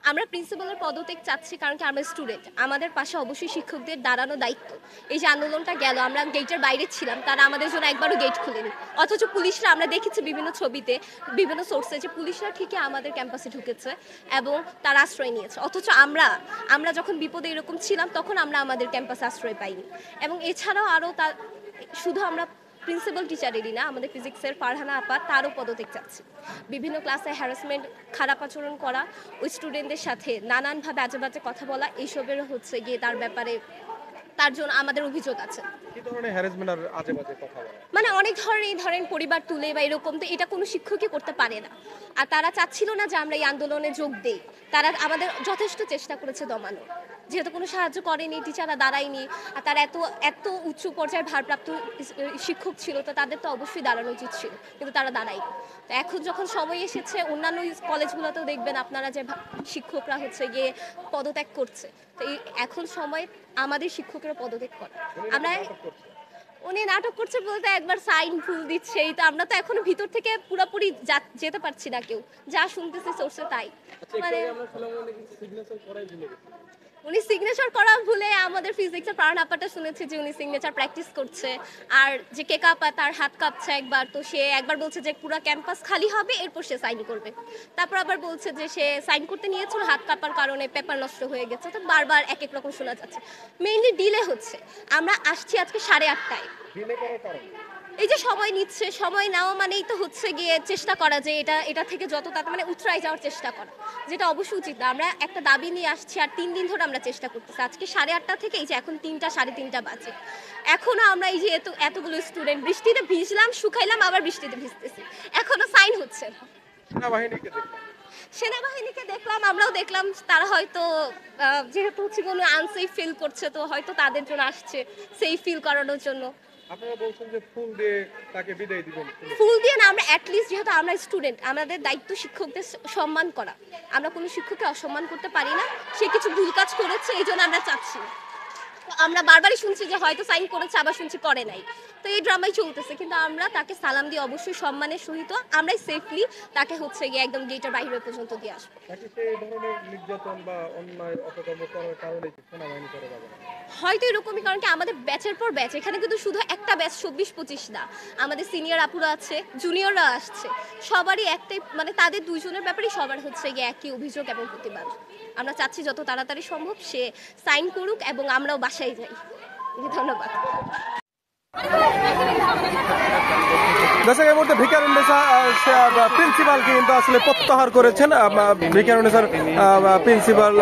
আমরা প্রিন্সিপালের পদত্যাগ চাচ্ছি কারণ কি আমরা স্টুডেন্ট, আমাদের পাশে অবশ্যই শিক্ষকদের দাঁড়ানো দায়িত্ব। এই যে আন্দোলনটা গেল, আমরা গেটের বাইরে ছিলাম, তারা আমাদের জন্য একবারও গেট খুলেনি। অথচ পুলিশরা, আমরা দেখেছি বিভিন্ন ছবিতে, বিভিন্ন সোর্সে, যে পুলিশরা ঠিকই আমাদের ক্যাম্পাসে ঢুকেছে এবং তারা আশ্রয় নিয়েছে। অথচ আমরা যখন বিপদে এরকম ছিলাম তখন আমরা আমাদের ক্যাম্পাসে আশ্রয় পাইনি। এবং এছাড়াও আরও শুধু আমরা প্রিন্সিপাল টিচারেরই না, আমাদের ফিজিক্সের ফারহানা আপা, তারও পদত্যাগ চাচ্ছি। বিভিন্ন ক্লাসে হ্যারাসমেন্ট, খারাপ আচরণ করা, ওই স্টুডেন্টদের সাথে নানানভাবে আজে বাজে কথা বলা, এইসবের হচ্ছে গিয়ে তার ব্যাপারে তার জন্য আমাদের অভিযোগ আছে। কি ধরনের হ্যারাসমেন্ট আর আজে বাজে কথা বলা? মানে অনেক ধরনের, ধরেন পরিবার তুলে বা এরকম, তো এটা কোনো শিক্ষকই করতে পারে না। আর তারা চাচ্ছিল না যে আমরা এই আন্দোলনে যোগ দেই। তারা আমাদের যথেষ্ট চেষ্টা করেছে দমানো, যেহেতু কোনো সাহায্য করেনি, টিচাররা দাঁড়ায়নি। আর তারা এত উচ্চ পর্যায়ের ভারপ্রাপ্ত শিক্ষক ছিল, তো তাদের তো অবশ্যই দাঁড়ানো উচিত ছিল, কিন্তু তারা দাঁড়ায়নি। তো এখন যখন সময় এসেছে, অন্যান্য কলেজগুলোতেও দেখবেন আপনারা যে শিক্ষকরা হচ্ছে গিয়ে পদত্যাগ করছে, তো এখন সময় আমাদের শিক্ষকেরা পদত্যাগ করে। আমরা উনি নাটক করছে বলতে একবার সাইন ভুল দিচ্ছে, এই তো আমরা তো এখনো ভিতর থেকে পুরোপুরি যেতে পারছি না, কেউ যা শুনতেছি সোর্সে তাই। মানে উনি সিগনেচার করা ভুলে, আমাদের ফিজিক্সের প্রাণ আপাটা শুনেছি যে উনি সিগনেচার প্র্যাকটিস করছে। আর যে কেক আপা, তার হাত কাঁপছে একবার, তো সে একবার বলছে যে পুরো ক্যাম্পাস খালি হবে এরপর সে সাইন করবে। তারপর আবার বলছে যে সে সাইন করতে নিয়েছিল, হাত কাঁপার কারণে পেপার নষ্ট হয়ে গেছে। তো বারবার এক এক রকম শোনা যাচ্ছে। মেইনলি ডিলে হচ্ছে। আমরা আসছি আজকে 8:30টায়। এই যে সময় নিচ্ছে, সময় নেওয়া মানেই তো হচ্ছে গিয়ে চেষ্টা করা যে এটা থেকে যত তাড়াতাড়ি মানে উতরাই যাওয়ার চেষ্টা করা, যেটা অবশ্যই উচিত না। আমরা একটা দাবি নিয়ে আসছি আর 3 দিন ধরে আমরা চেষ্টা করতেছি। আজকে 8:30 থেকে এই যে এখন 3টা 3:30 বাজে, এখনো আমরা এই যে এতগুলো স্টুডেন্ট বৃষ্টিতে ভিজলাম, শুকাইলাম, আবার বৃষ্টিতে ভিজতেছি, এখনো সাইন হচ্ছে না। সেনাবাহিনীকে দেখলাম, আমরাও দেখলাম, তারা হয়তো যেহেতু হচ্ছে কোনো আনসেফ ফিল করছে, তো হয়তো তাদের জন্য আসছে সেফ ফিল করানোর জন্য। আপনারা বলছেন যে ফুল দিয়ে তাকে বিদায় দিবেন। ফুল দিয়ে না, আমরা অ্যাটলিস্ট, যেহেতু আমরা স্টুডেন্ট, আমাদের দায়িত্ব শিক্ষকদের সম্মান করা। আমরা কোনো শিক্ষককে অসম্মান করতে পারি না। সে কিছু ভুল কাজ করেছে, এই জন্য আমরা চাচ্ছি। আমরা বারবারই শুনছি যে হয়তো সাইন করেছে, আবার শুনছি করে নাই, তো এই ড্রামাই চলতেছে। কিন্তু আমরা তাকে সালাম দিয়ে অবশ্যই সম্মানের সহিত আমরাই সেফলি তাকে হচ্ছে গিয়ে একদম গেটের বাইরে পর্যন্ত দিয়ে আসবো। হয়তো এরকমই, কারণ কি আমাদের ব্যাচের পর ব্যাচ, এখানে কিন্তু শুধু একটা ব্যাচ 24-25 না, আমাদের সিনিয়র আপুরা আছে, জুনিয়ররা আসছে, সবারই একটাই, মানে তাদের দুইজনের ব্যাপারেই সবার হচ্ছে গিয়ে একই অভিযোগ এবং প্রতিবাদ। আমরা চাচ্ছি যত তাড়াতাড়ি সম্ভব সে সাইন করুক এবং আমরাও বাসায় যাই। ধন্যবাদ। দর্শক, এই মুহূর্তে ভিকারুন্নেসা প্রিন্সিপালকে কিন্তু আসলে প্রত্যাহার করেছেন। ভিকারুন্নেসার প্রিন্সিপাল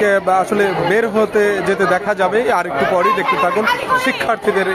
কে আসলে বের হতে যেতে দেখা যাবে আর একটু পরেই। দেখতে থাকুন শিক্ষার্থীদের